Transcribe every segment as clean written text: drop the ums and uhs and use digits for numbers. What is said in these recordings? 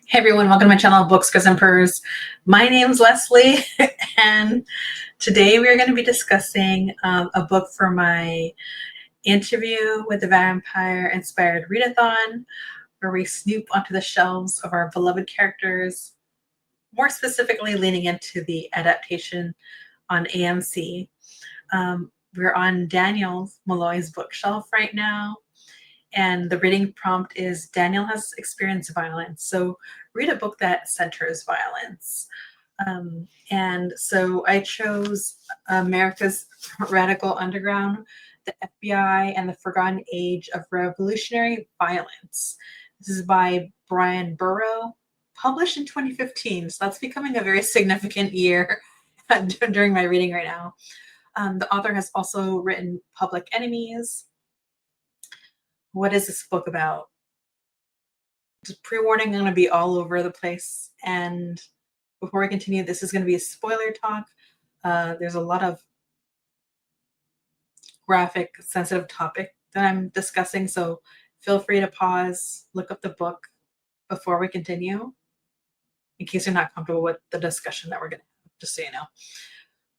Hey everyone, welcome to my channel, Books, Cause and Purrs. My name's Leslie, and today we are going to be discussing a book for my interview with the Vampire Inspired Readathon, where we snoop onto the shelves of our beloved characters, more specifically leaning into the adaptation on AMC. We're on Daniel Malloy's bookshelf right now, and the reading prompt is Daniel has experienced violence, so read a book that centers violence. And so I chose America's Radical Underground, the FBI, and the Forgotten Age of Revolutionary Violence. This is by Bryan Burrough, published in 2015. So that's becoming a very significant year during my reading right now. The author has also written Public Enemies. What is this book about? Just pre-warning, I'm going to be all over the place. And before we continue, this is going to be a spoiler talk. There's a lot of graphic, sensitive topic that I'm discussing, so feel free to pause, look up the book before we continue, in case you're not comfortable with the discussion that we're going to have, just so you know.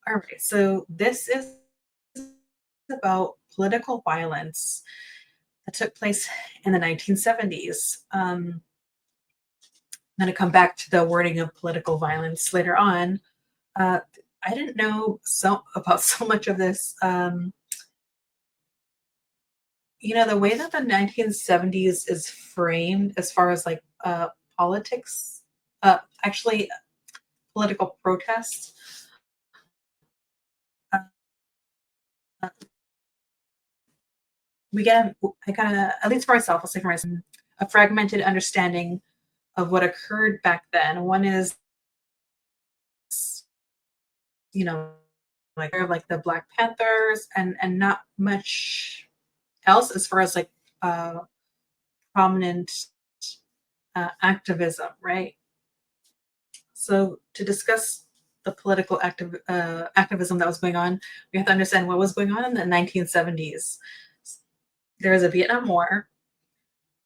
All right, so this is about political violence that took place in the 1970s. I'm going to come back to the wording of political violence later on. I didn't know about so much of this. The way that the 1970s is framed as far as like politics, actually political protests, I kind of, at least for myself, I'll say for myself, a fragmented understanding of what occurred back then. One is, like the Black Panthers and not much else as far as like prominent activism, right? So to discuss the political activism that was going on, we have to understand what was going on in the 1970s. There was a Vietnam War,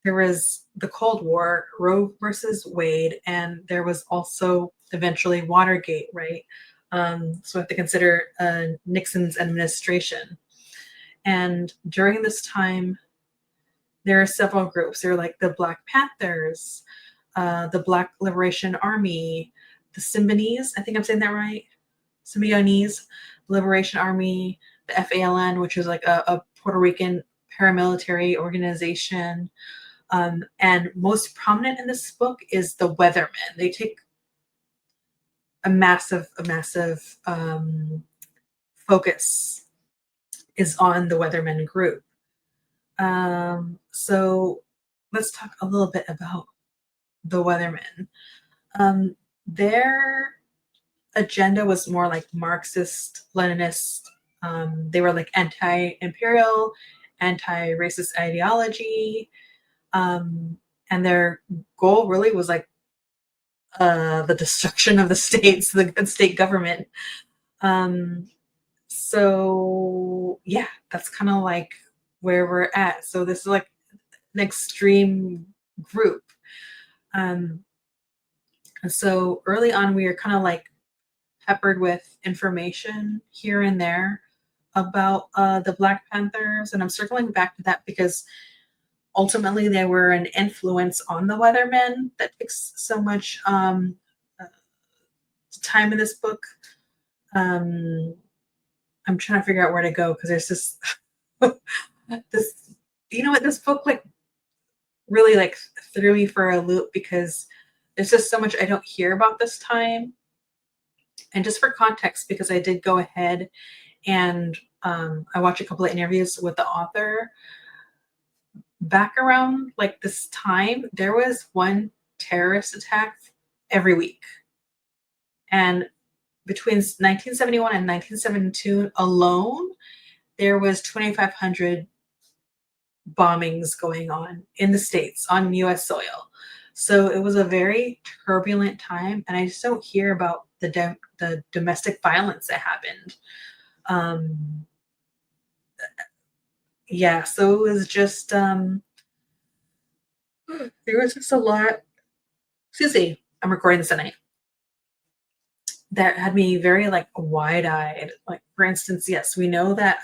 there was the Cold War, Roe versus Wade, and there was also eventually Watergate, right? So we have to consider Nixon's administration. And during this time, there are several groups. There are like the Black Panthers, the Black Liberation Army, the Symbionese, I think I'm saying that right? Symbionese Liberation Army, the FALN, which is like a Puerto Rican paramilitary organization. And most prominent in this book is the Weathermen. They take a massive focus is on the Weathermen group. So let's talk a little bit about the Weathermen. Their agenda was more like Marxist, Leninist. They were like anti-imperial, anti-racist ideology. And their goal really was like the destruction of the states, the good state government. So yeah, that's kind of like where we're at. So this is like an extreme group. And so early on, we are kind of like peppered with information here and there about the Black Panthers. And I'm circling back to that because ultimately they were an influence on the Weathermen that takes so much time in this book. I'm trying to figure out where to go because there's this this book like really like threw me for a loop because there's just so much I don't hear about this time. And just for context, because I did go ahead and I watched a couple of interviews with the author. Back around like this time, there was one terrorist attack every week. And between 1971 and 1972 alone, there was 2,500 bombings going on in the States on US soil. So it was a very turbulent time, and I just don't hear about the domestic violence that happened. Yeah, so it was just there was just a lot excuse me, I'm recording this at night, that had me very like wide-eyed. Like, for instance, yes, we know that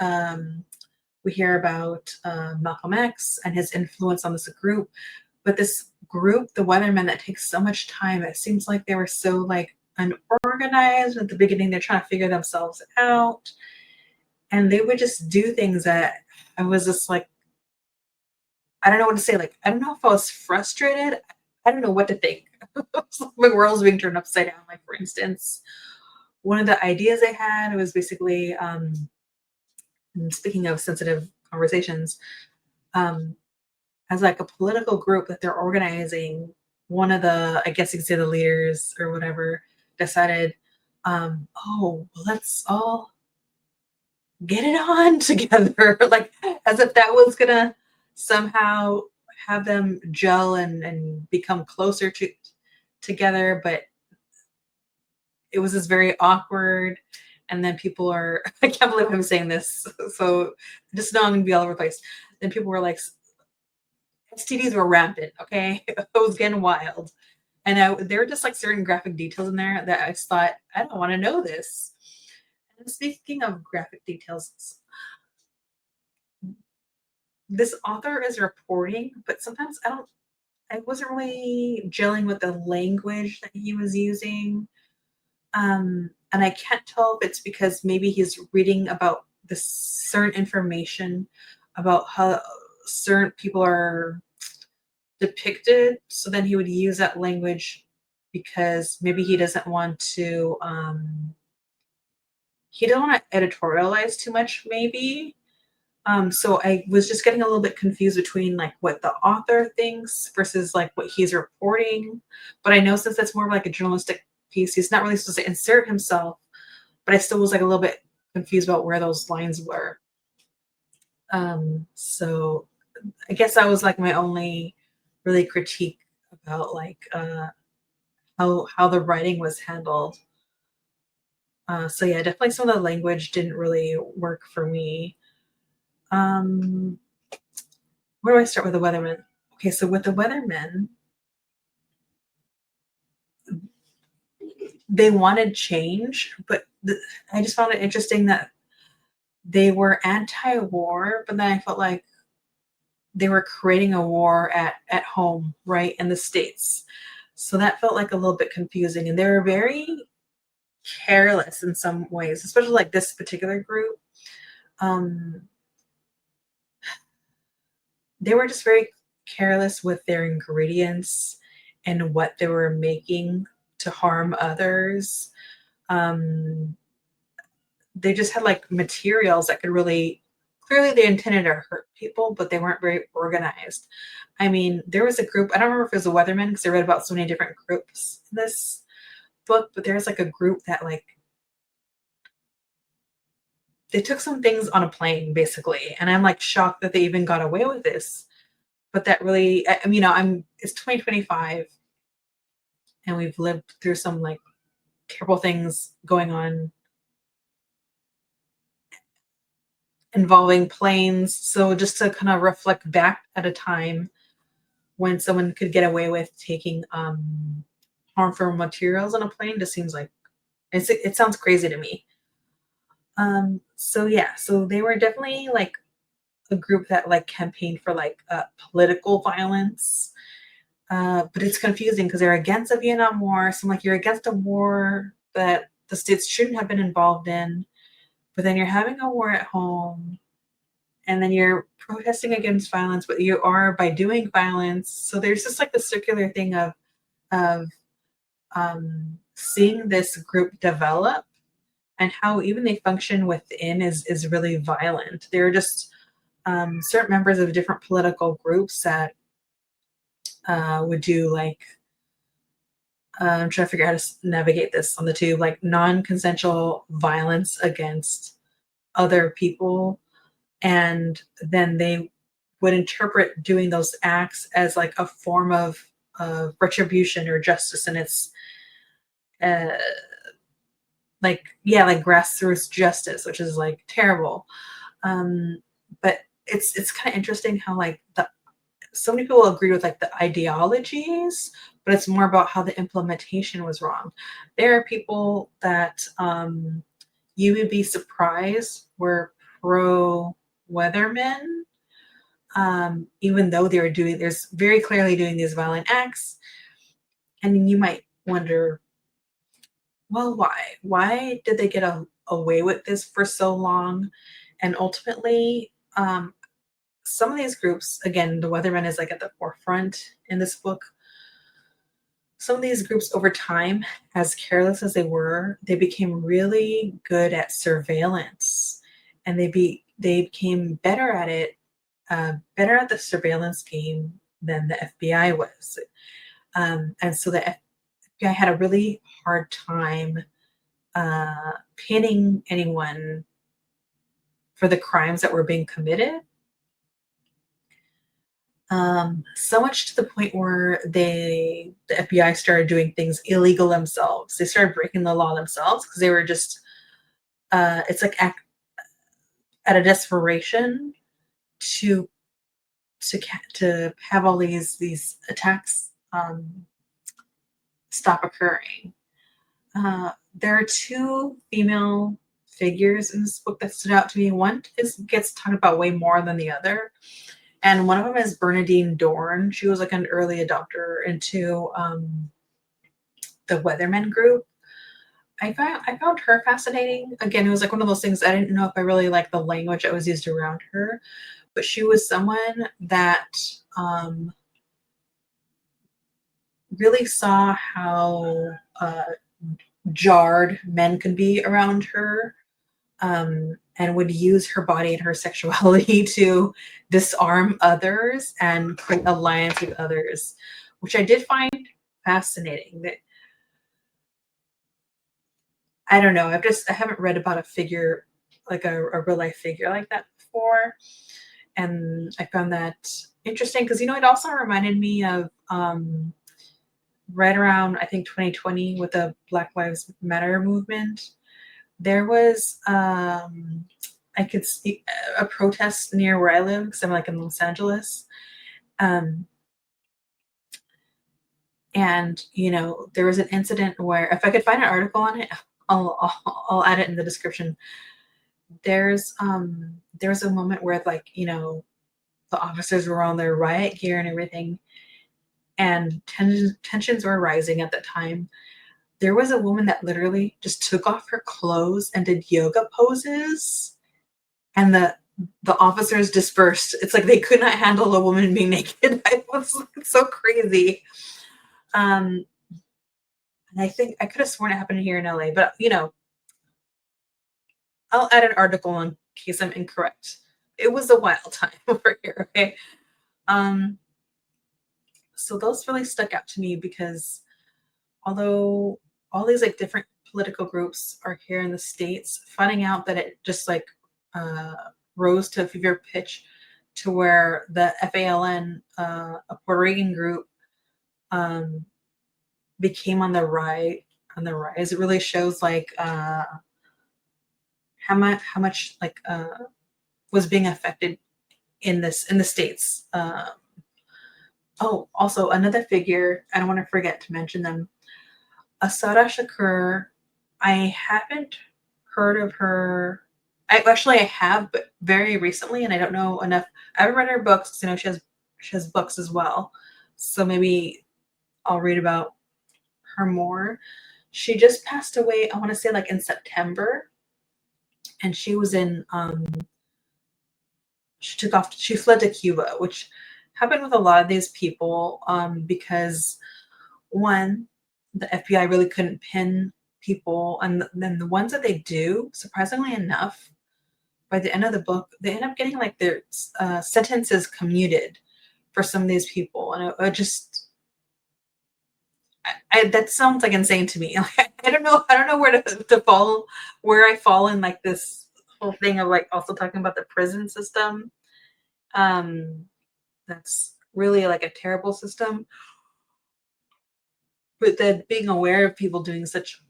we hear about Malcolm X and his influence on this group, but this group, the Weathermen, that takes so much time. It seems like they were so like unorganized at the beginning. They're trying to figure themselves out, and they would just do things that I was just like, I don't know what to say. Like, I don't know if I was frustrated. I don't know what to think. My world's being turned upside down. Like, for instance, one of the ideas they had was basically, speaking of sensitive conversations, um, as like a political group that they're organizing, one of the, I guess you could say the leaders or whatever, decided, oh, well, let's all get it on together. Like, as if that was gonna somehow have them gel and become closer together. But it was just very awkward. And then people are, I can't believe I'm saying this. So just know I'm gonna be all over the place. Then people were like, STDs were rampant. Okay. It was getting wild. And there were just like certain graphic details in there that I just thought, I don't want to know this. And speaking of graphic details, this author is reporting, but sometimes I wasn't really gelling with the language that he was using. And I can't tell if it's because maybe he's reading about this certain information about how certain people are depicted. So then he would use that language because maybe he doesn't want to editorialize too much, maybe. So I was just getting a little bit confused between like what the author thinks versus like what he's reporting. But I know since that's more of like a journalistic piece, he's not really supposed to insert himself. But I still was like a little bit confused about where those lines were. So I guess that was like my only really critique about like how the writing was handled. So yeah, definitely some of the language didn't really work for me. Um, where do I start with the Weathermen? Okay, so with the Weathermen, they wanted change, but I just found it interesting that they were anti-war, but then I felt like they were creating a war at home, right, in the States. So that felt like a little bit confusing, and they were very careless in some ways, especially like this particular group. Um, they were just very careless with their ingredients and what they were making to harm others. Um, they just had like materials that could really clearly they intended to hurt people, but they weren't very organized. I mean, there was a group, I don't remember if it was a Weatherman because I read about so many different groups in this book, but there's like a group that like they took some things on a plane basically. And I'm like shocked that they even got away with this. But that really, I mean, it's 2025 and we've lived through some like terrible things going on involving planes. So just to kind of reflect back at a time when someone could get away with taking harmful materials on a plane, just seems like it sounds crazy to me. So yeah, so they were definitely like a group that like campaigned for like political violence. But it's confusing because they're against the Vietnam War. So I'm like, you're against a war that the states shouldn't have been involved in, but then you're having a war at home, and then you're protesting against violence, but you are by doing violence. So there's just like the circular thing of seeing this group develop and how even they function within is really violent. They're just certain members of different political groups that would do like I'm trying to figure out how to navigate this on the tube, like non-consensual violence against other people, and then they would interpret doing those acts as like a form of retribution or justice, and it's uh, like yeah, like grassroots justice, which is like terrible. Um, but it's kind of interesting how like the so many people agree with like the ideologies, but but it's more about how the implementation was wrong. There are people that you would be surprised were pro weathermen, even though they were there's very clearly doing these violent acts. And you might wonder, well, why? Why did they get away with this for so long? And ultimately, some of these groups, again, the weatherman is like at the forefront in this book. Some of these groups over time, as careless as they were, they became really good at surveillance, and they became better at it, better at the surveillance game than the FBI was. And so the FBI had a really hard time pinning anyone for the crimes that were being committed. So much to the point where the FBI started doing things illegal themselves. They started breaking the law themselves because they were just, it's like at a desperation to have all these attacks stop occurring. There are two female figures in this book that stood out to me. One gets talked about way more than the other. And one of them is Bernadine Dorn. She was like an early adopter into the Weathermen group. I found her fascinating. Again, it was like one of those things I didn't know if I really liked the language that was used around her. But she was someone that really saw how jarred men could be around her, and would use her body and her sexuality to disarm others and create alliance with others, which I did find fascinating. That I don't know, I haven't read about a figure like a real life figure like that before, and I found that interesting because it also reminded me of right around I think 2020 with the Black Lives Matter movement. There was I could see a protest near where I live because I'm like in Los Angeles. And there was an incident where if I could find an article on it, I'll add it in the description. There's a moment where the officers were on their riot gear and everything, and tensions were rising at the time. There was a woman that literally just took off her clothes and did yoga poses, and the officers dispersed. It's like they could not handle a woman being naked. It was so crazy. And I think I could have sworn it happened here in LA, but I'll add an article in case I'm incorrect. It was a wild time over here. Okay. So those really stuck out to me because although all these like different political groups are here in the States, finding out that it just rose to a fever pitch to where the FALN, a Puerto Rican group, became on the rise. It really shows how much was being affected in the States. Also another figure, I don't want to forget to mention them. Asada Shakur, I haven't heard of her. I have, but very recently, and I don't know enough. I haven't read her books. She has books as well, so maybe I'll read about her more. She just passed away. I want to say in September, and she was in. She fled to Cuba, which happened with a lot of these people because one, the FBI really couldn't pin people, and then the ones that they do, surprisingly enough, by the end of the book, they end up getting their sentences commuted for some of these people, and that sounds insane to me. I don't know where to fall, where I fall in this whole thing of also talking about the prison system. That's really a terrible system, but then being aware of people doing such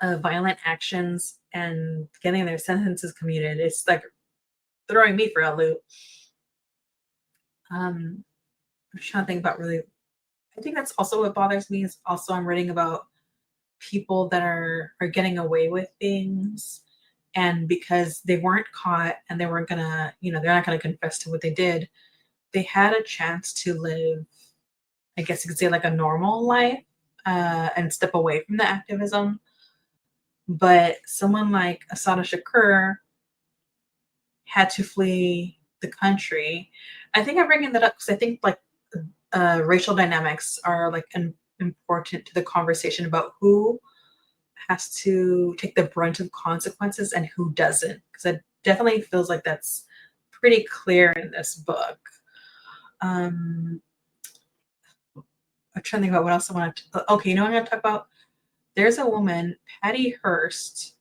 violent actions and getting their sentences commuted, it's throwing me for a loop. I'm trying to think about really I think that's also what bothers me is also I'm reading about people that are getting away with things, and because they weren't caught and they weren't gonna, they're not gonna confess to what they did, they had a chance to live, I guess you could say, like a normal life, and step away from the activism. But someone like Asada Shakur had to flee the country. I think I'm bringing that up because I think like racial dynamics are like important to the conversation about who has to take the brunt of consequences and who doesn't. Because it definitely feels like that's pretty clear in this book. Um, I'm trying to think about what else I want to. Okay, you know what I'm going to talk about? There's a woman, Patty Hearst.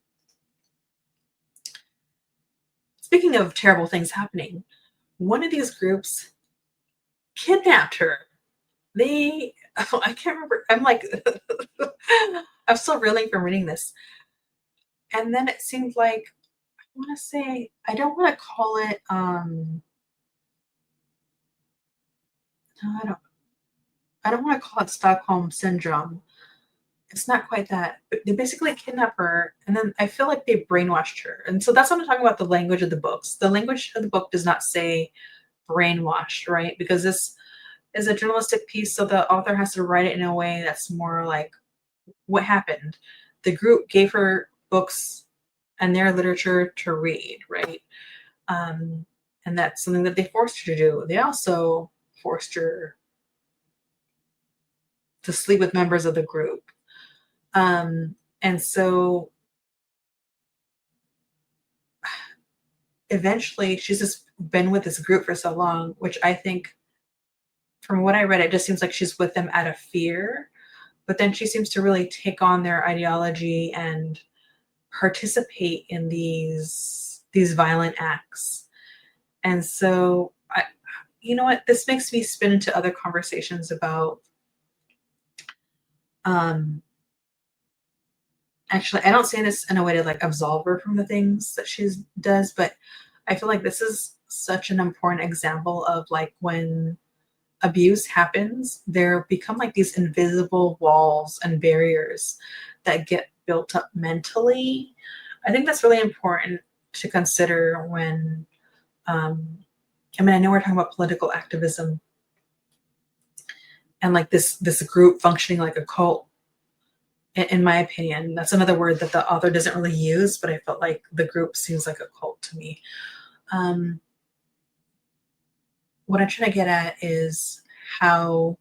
Speaking of terrible things happening, one of these groups kidnapped her. I can't remember. I'm like, I'm still reeling from reading this. And then it seemed like, I want to say, I don't want to call it, no, I don't want to call it Stockholm Syndrome. It's not quite that. But they basically kidnap her, and then I feel like they brainwashed her. And so that's what I'm talking about, the language of the books. The language of the book does not say brainwashed, right? Because this is a journalistic piece, so the author has to write it in a way that's more like what happened. The group gave her books and their literature to read, right? Um, and that's something that they forced her to do. They also forced her to sleep with members of the group. And so eventually she's just been with this group for so long, which I think from what I read, it just seems like she's with them out of fear. But then she seems to really take on their ideology and participate in these violent acts. And so you know what? This makes me spin into other conversations about actually, I don't say this in a way to like absolve her from the things that she does, but I feel like this is such an important example of like when abuse happens, there become like these invisible walls and barriers that get built up mentally. I think that's really important to consider when, I know we're talking about political activism and like this group functioning like a cult. In my opinion, that's another word that the author doesn't really use, but I felt like the group seems like a cult to me. What I'm trying to get at is how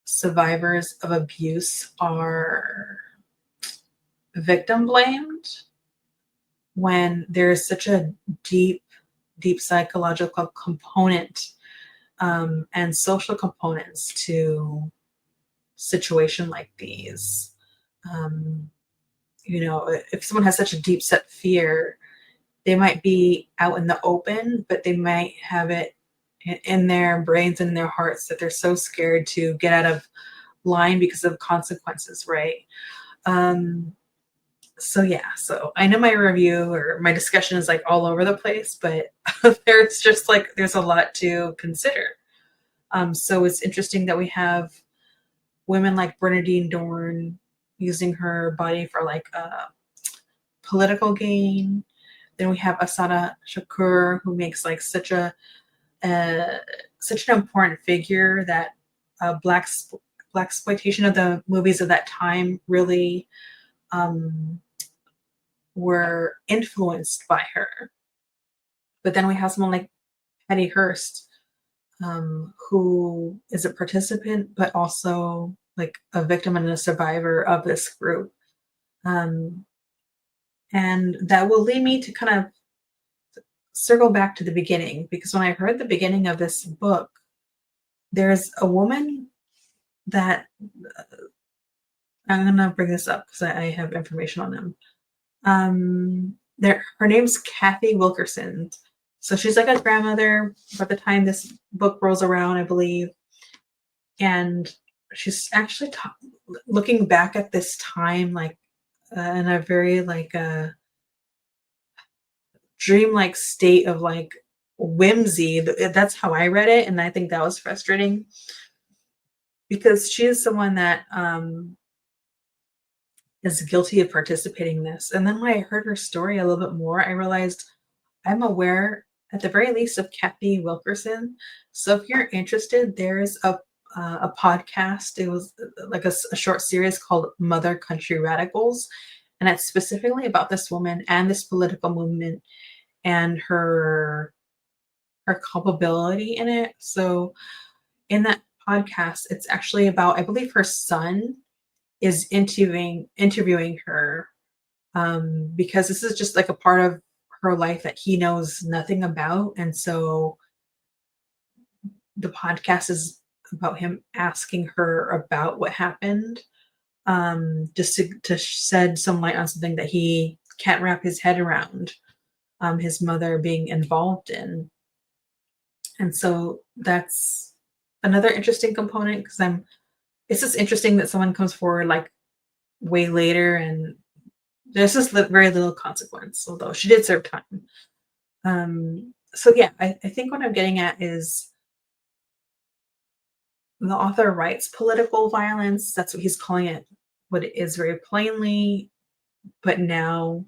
survivors of abuse are victim blamed when there's such a deep psychological component, and social components to situation like these. If someone has such a deep set fear, they might be out in the open, but they might have it in their brains and in their hearts that they're so scared to get out of line because of consequences, right? So I know my review or my discussion is like all over the place, but there's a lot to consider. So it's interesting that we have women like Bernadine Dorn using her body for like political gain. Then we have Asada Shakur, who makes like such an important figure that black exploitation of the movies of that time really were influenced by her. But then we have someone like Patty Hearst, who is a participant, but also like a victim and a survivor of this group. And that will lead me to kind of circle back to the beginning, because when I heard the beginning of this book, there's a woman that I'm going to bring this up because I have information on them. Her name's Kathy Wilkerson. So she's like a grandmother by the time this book rolls around, I believe. And she's actually looking back at this time like in a very like dreamlike state of like whimsy. That's how I read it, and I think that was frustrating because she is someone that is guilty of participating in this. And then when I heard her story a little bit more, I realized I'm aware, at the very least, of Kathy Wilkerson. So if you're interested, there's a podcast. It was like a short series called Mother Country Radicals, and it's specifically about this woman and this political movement and her culpability in it. So in that podcast, it's actually about, I believe her son is interviewing her, because this is just like a part of her life that he knows nothing about. And so the podcast is about him asking her about what happened, just to shed some light on something that he can't wrap his head around, his mother being involved in. And so that's another interesting component, because it's just interesting that someone comes forward like way later, and there's just very little consequence, although she did serve time. So yeah, I think what I'm getting at is the author writes political violence. That's what he's calling it, what it is very plainly. But now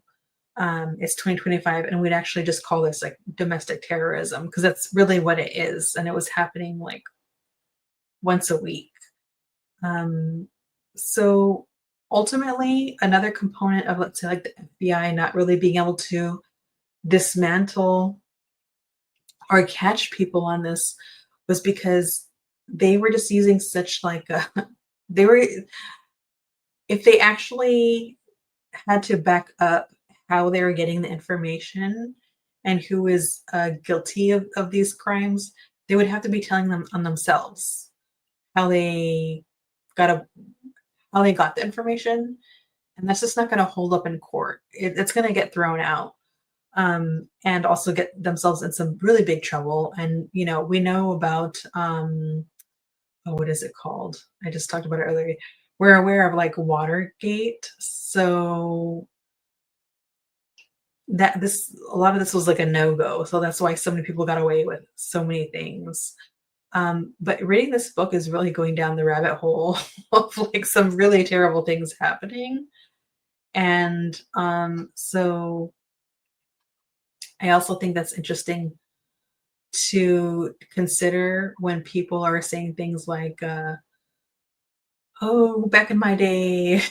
it's 2025, and we'd actually just call this like domestic terrorism, because that's really what it is. And it was happening like once a week. So ultimately, another component of, let's say, like the FBI not really being able to dismantle or catch people on this was because they were just using such like a they were if they actually had to back up how they were getting the information and who is guilty of these crimes, they would have to be telling them on themselves how they got a how they got the information, and that's just not going to hold up in court. It's going to get thrown out, and also get themselves in some really big trouble. And we know about what is it called? I just talked about it earlier. We're aware of like Watergate, so that this a lot of this was like a no-go. So that's why so many people got away with so many things. But reading this book is really going down the rabbit hole of like some really terrible things happening. And so I also think that's interesting to consider when people are saying things like, oh, back in my day,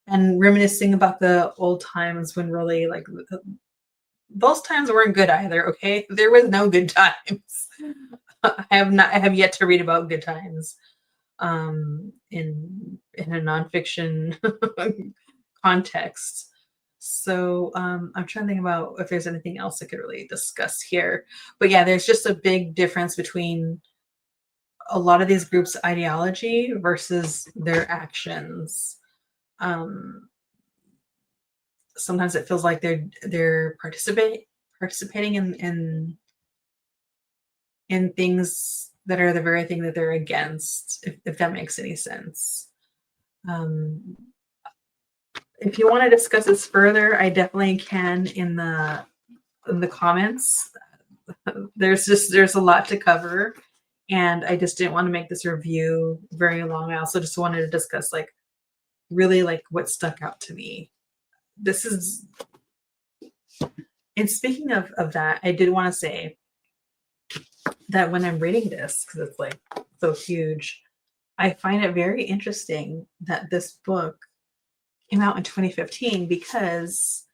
and reminiscing about the old times, when really like those times weren't good either. Okay, there was no good times. I have yet to read about good times in a nonfiction context. So I'm trying to think about if there's anything else I could really discuss here. But yeah, there's just a big difference between a lot of these groups' ideology versus their actions. Um, Sometimes it feels like they're participating in things that are the very thing that they're against, if that makes any sense. Um, if you want to discuss this further, I definitely can in the comments. There's a lot to cover, and I just didn't want to make this review very long. I also just wanted to discuss like really like what stuck out to me. This is And speaking of that, I did want to say that when I'm reading this, because it's like so huge, I find it very interesting that this book came out in 2015, because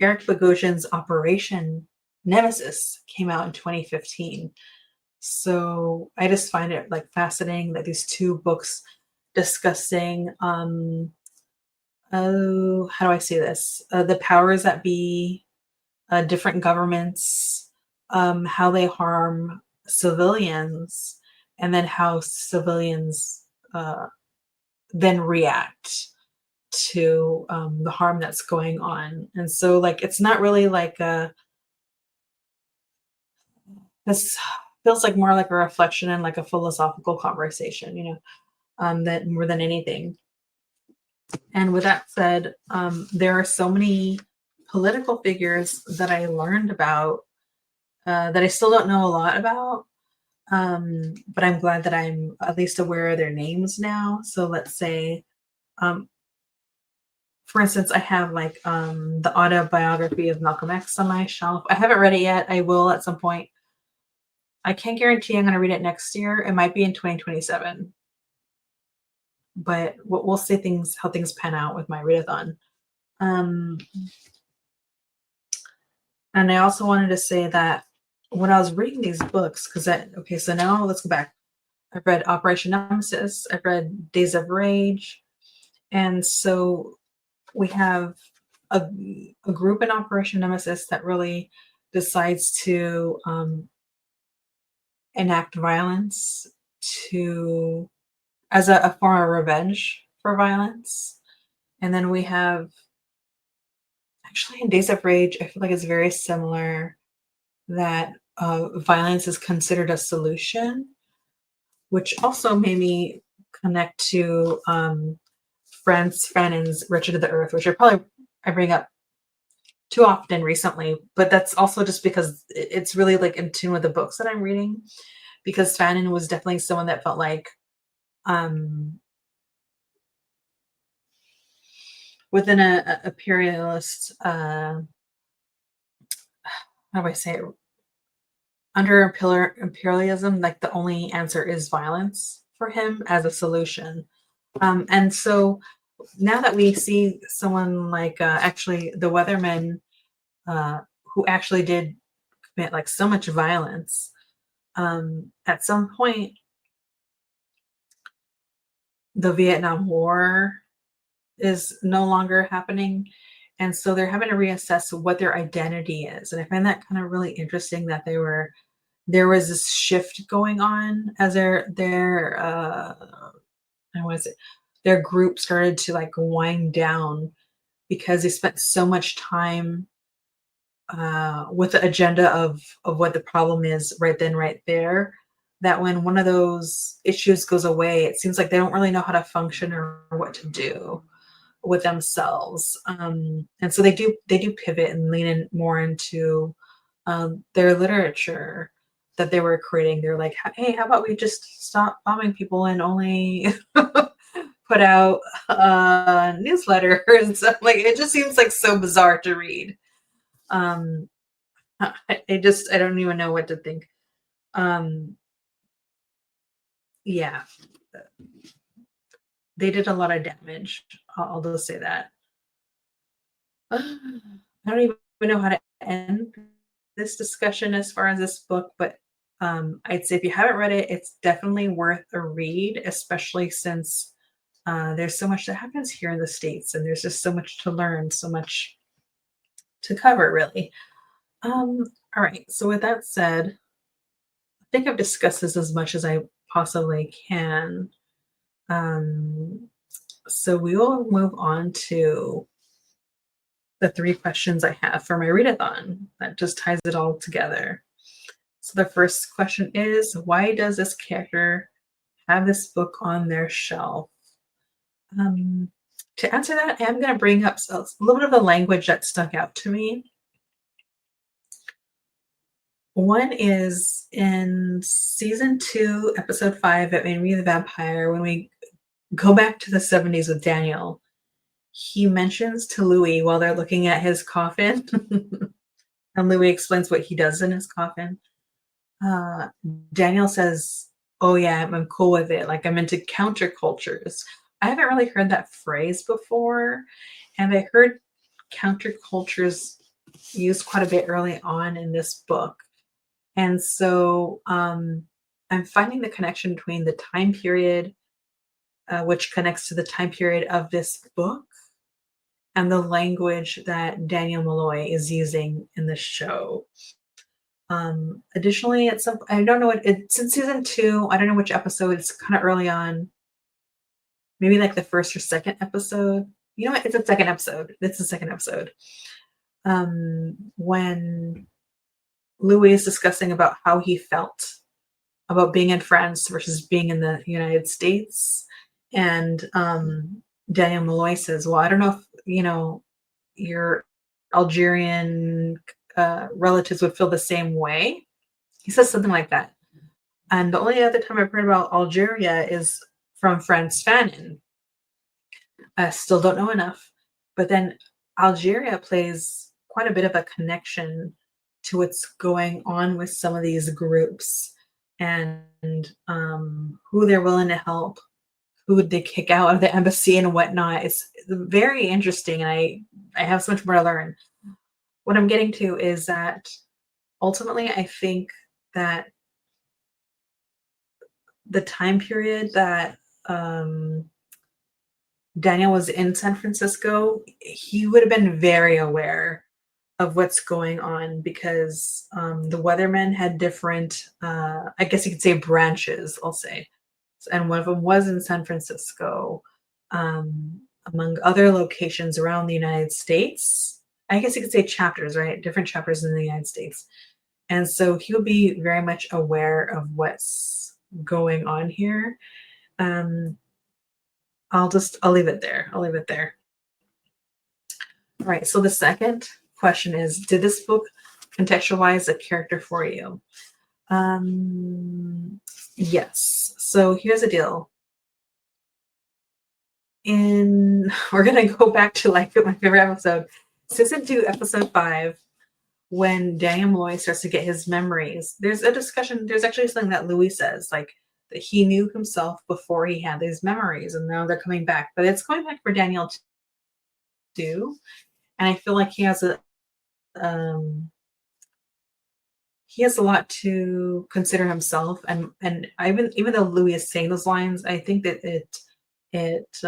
Eric Bogosian's Operation Nemesis came out in 2015. So I just find it like fascinating that these two books discussing oh, how do I say this? The powers that be, different governments, how they harm civilians, and then how civilians then react to the harm that's going on. And so, like, it's not really like this feels like more like a reflection and like a philosophical conversation, that more than anything. And with that said, there are so many political figures that I learned about that I still don't know a lot about. But I'm glad that I'm at least aware of their names now. So let's say, um, for instance, I have like the autobiography of Malcolm X on my shelf. I haven't read it yet. I will at some point. I can't guarantee I'm going to read it next year. It might be in 2027, but we'll see how things pan out with my readathon. Um, and I also wanted to say that when I was reading these books, okay, so now let's go back. I've read Operation Nemesis. I've read Days of Rage, and so we have a, a group in Operation Nemesis that really decides to enact violence to as a form of revenge for violence. And then we have actually in Days of Rage, I feel like it's very similar that violence is considered a solution, which also made me connect to Frantz Fanon's Wretched of the Earth, which I bring up too often recently, but that's also just because it's really like in tune with the books that I'm reading. Because Fanon was definitely someone that felt like um, within a imperialist, how do I say it? Under imperialism, like the only answer is violence for him as a solution. And so now that we see someone like actually the Weathermen uh, who actually did commit like so much violence, at some point, the Vietnam War is no longer happening. And so they're having to reassess what their identity is. And I find that kind of really interesting that there was this shift going on as how was it? Their group started to like wind down because they spent so much time with the agenda of what the problem is right then, right there, that when one of those issues goes away, it seems like they don't really know how to function or what to do with themselves. And so they do pivot and lean in more into their literature that they were creating. They're like, hey, how about we just stop bombing people and only put out newsletters and stuff. Like it just seems like so bizarre to read. Um, I don't even know what to think. Um, yeah, they did a lot of damage. I'll just say that. I don't even know how to end this discussion as far as this book, but I'd say if you haven't read it, it's definitely worth a read, especially since there's so much that happens here in the States and there's just so much to learn, so much to cover, really. Um, all right, so with that said, I think I've discussed this as much as I possibly can. Um, so we will move on to the 3 questions I have for my readathon. That just ties it all together. So the first question is, why does this character have this book on their shelf? Um, to answer that, I'm going to bring up a little bit of the language that stuck out to me. One is in season 2, episode 5 at Amy the Vampire, when we go back to the 70s with Daniel, he mentions to Louis while they're looking at his coffin, and Louis explains what he does in his coffin. Uh, Daniel says, "Oh yeah, I'm cool with it. Like I'm into countercultures." I haven't really heard that phrase before, and I heard countercultures used quite a bit early on in this book. And so I'm finding the connection between the time period, which connects to the time period of this book, and the language that Daniel Malloy is using in the show. Additionally, I don't know what it's in season 2. I don't know which episode. It's kind of early on, maybe like the first or second episode. You know what? It's the second episode. It's the second episode. When Louis is discussing about how he felt about being in France versus being in the United States, and Daniel Malloy says, "Well, I don't know if your Algerian relatives would feel the same way." He says something like that. And the only other time I've heard about Algeria is from Frantz Fanon. I still don't know enough. But then Algeria plays quite a bit of a connection to what's going on with some of these groups and who they're willing to help, who would they kick out of the embassy and whatnot. It's very interesting, and I have so much more to learn. What I'm getting to is that ultimately, I think that the time period that Daniel was in San Francisco, he would have been very aware of what's going on because the Weathermen had different, I guess you could say, branches, I'll say. And one of them was in San Francisco, among other locations around the United States. I guess you could say chapters, right? Different chapters in the United States. And so he would be very much aware of what's going on here. Um, I'll leave it there. I'll leave it there. All right. So the second question is, did this book contextualize a character for you? Yes. So here's the deal. We're gonna go back to like my favorite episode, season 2, episode 5, when Daniel Malloy starts to get his memories. There's a discussion. There's actually something that Louis says, like that he knew himself before he had these memories, and now they're coming back. But it's going back for Daniel too, and I feel like um, he has a lot to consider himself. And even though Louis is saying those lines, I think that it's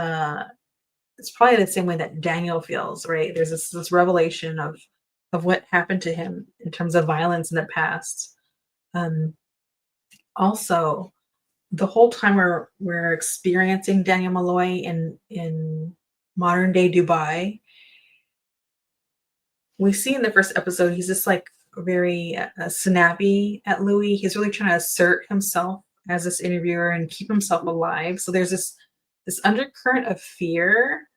probably the same way that Daniel feels, right? There's this revelation of what happened to him in terms of violence in the past. Also, the whole time we're experiencing Daniel Malloy in modern day Dubai, we see in the first episode he's just like very snappy at Louis. He's really trying to assert himself as this interviewer and keep himself alive. So there's this undercurrent of fear,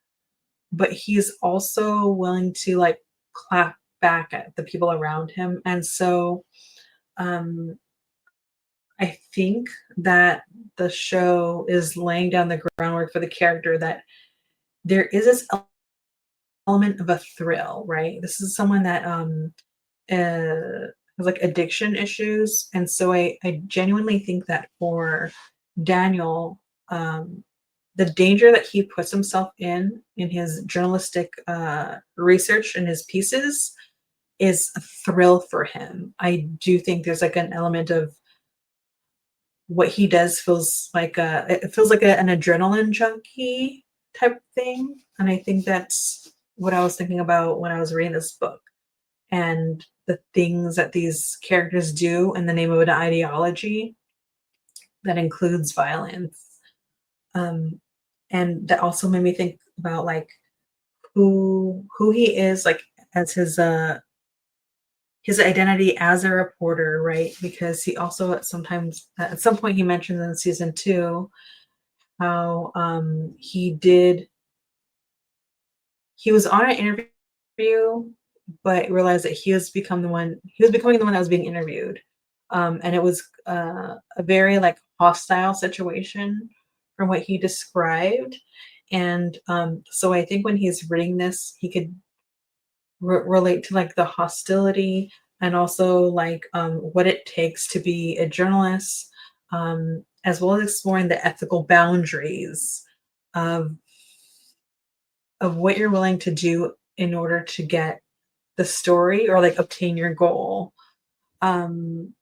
but he's also willing to like clap back at the people around him. And so um, I think that the show is laying down the groundwork for the character that there is this element of a thrill, right? This is someone that has like addiction issues. And so I genuinely think that for Daniel, the danger that he puts himself in his journalistic research and his pieces is a thrill for him. I do think there's like an element of what he does feels like it feels like an adrenaline junkie type thing, and I think that's what I was thinking about when I was reading this book and the things that these characters do in the name of an ideology that includes violence. Um, and that also made me think about like who he is, like as his identity as a reporter, right? Because he also at some point he mentions in season 2 how he was on an interview but realized that he was becoming the one that was being interviewed. And it was a very like hostile situation from what he described. And so I think when he's reading this, he could relate to like the hostility and also like what it takes to be a journalist, as well as exploring the ethical boundaries of what you're willing to do in order to get the story or like obtain your goal. Um,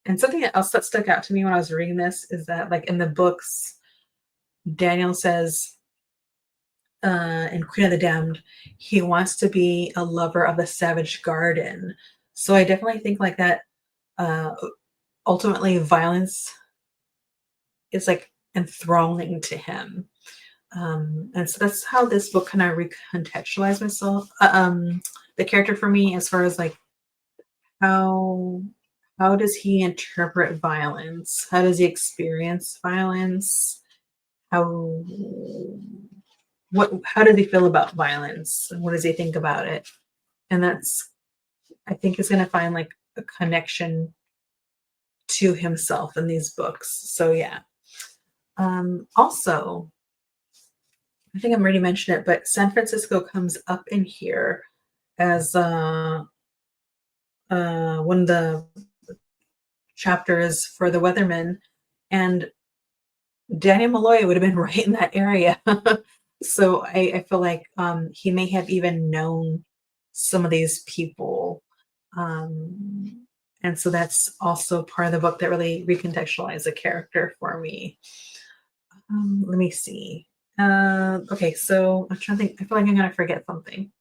and something else that stuck out to me when I was reading this is that like in the books, Daniel says in Queen of the Damned, he wants to be a lover of the savage garden. So I definitely think like that uh, ultimately violence is like enthralling to him. And so that's how this book kind of recontextualized myself, the character for me, as far as like how how does he interpret violence? How does he experience violence? How how does he feel about violence? And what does he think about it? And that's I think is going to find like a connection to himself in these books. So yeah. Also, I think I'm already mentioned it, but San Francisco comes up in here as one of the chapters for the Weathermen, and Daniel Malloy would have been right in that area. So I feel like he may have even known some of these people. And so that's also part of the book that really recontextualized the character for me. Let me see. Okay, so I'm trying to think. I feel like I'm gonna forget something,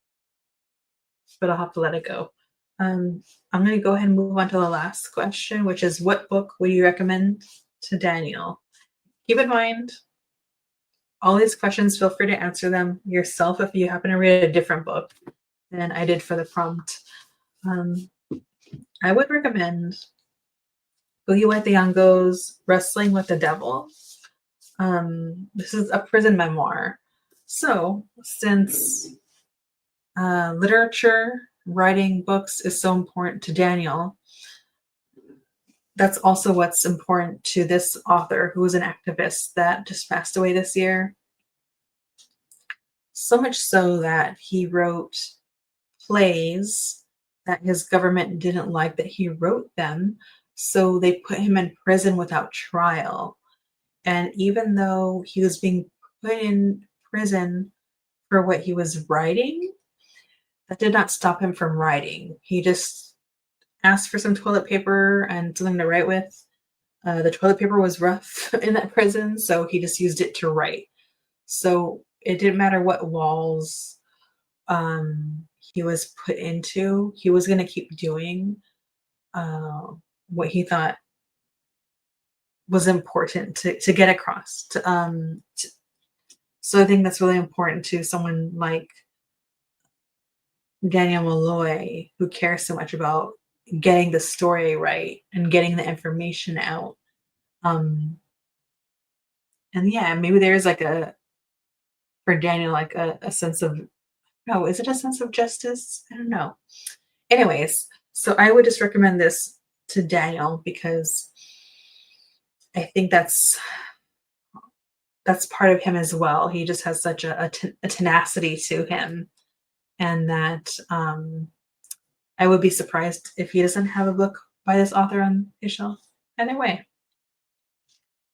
but I'll have to let it go. I'm gonna go ahead and move on to the last question, which is what book would you recommend to Daniel? Keep in mind, all these questions, feel free to answer them yourself if you happen to read a different book than I did for the prompt. I would recommend Boogie White the Youngo's Wrestling with the Devil. This is a prison memoir. So, since literature, writing books is so important to Daniel, that's also what's important to this author who was an activist that just passed away this year. So much so that he wrote plays that his government didn't like that he wrote them. So they put him in prison without trial. And even though he was being put in prison for what he was writing, that did not stop him from writing. He just asked for some toilet paper and something to write with. The toilet paper was rough in that prison, so he just used it to write. So it didn't matter what walls he was put into, he was going to keep doing what he thought was important to get across. So I think that's really important to someone like Daniel Malloy, who cares so much about getting the story right and getting the information out. And yeah, maybe there's like for Daniel, like a sense of, no, is it a sense of justice? I don't know. Anyways, so I would just recommend this to Daniel because I think that's part of him as well. He just has such a tenacity to him, and that I would be surprised if he doesn't have a book by this author on his shelf. Anyway,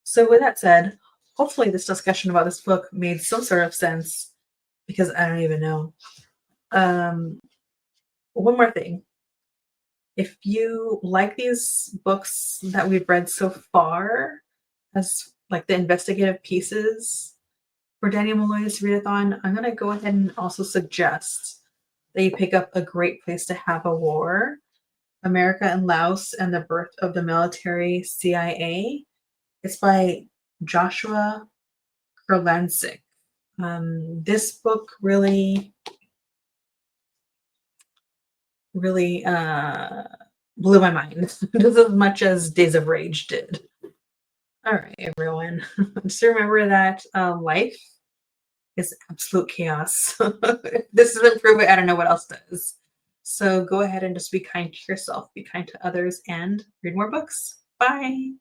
so with that said, hopefully this discussion about this book made some sort of sense because I don't even know. One more thing. If you like these books that we've read so far, as like the investigative pieces for Daniel Malloy's readathon, I'm going to go ahead and also suggest that you pick up A Great Place to Have a War, America and Laos and the Birth of the Military CIA. It's by Joshua Kurlansik. This book really blew my mind just as much as Days of Rage did. All right, everyone. Just remember that life is absolute chaos. If this doesn't prove it, I don't know what else does. So go ahead and just be kind to yourself, be kind to others, and read more books. Bye.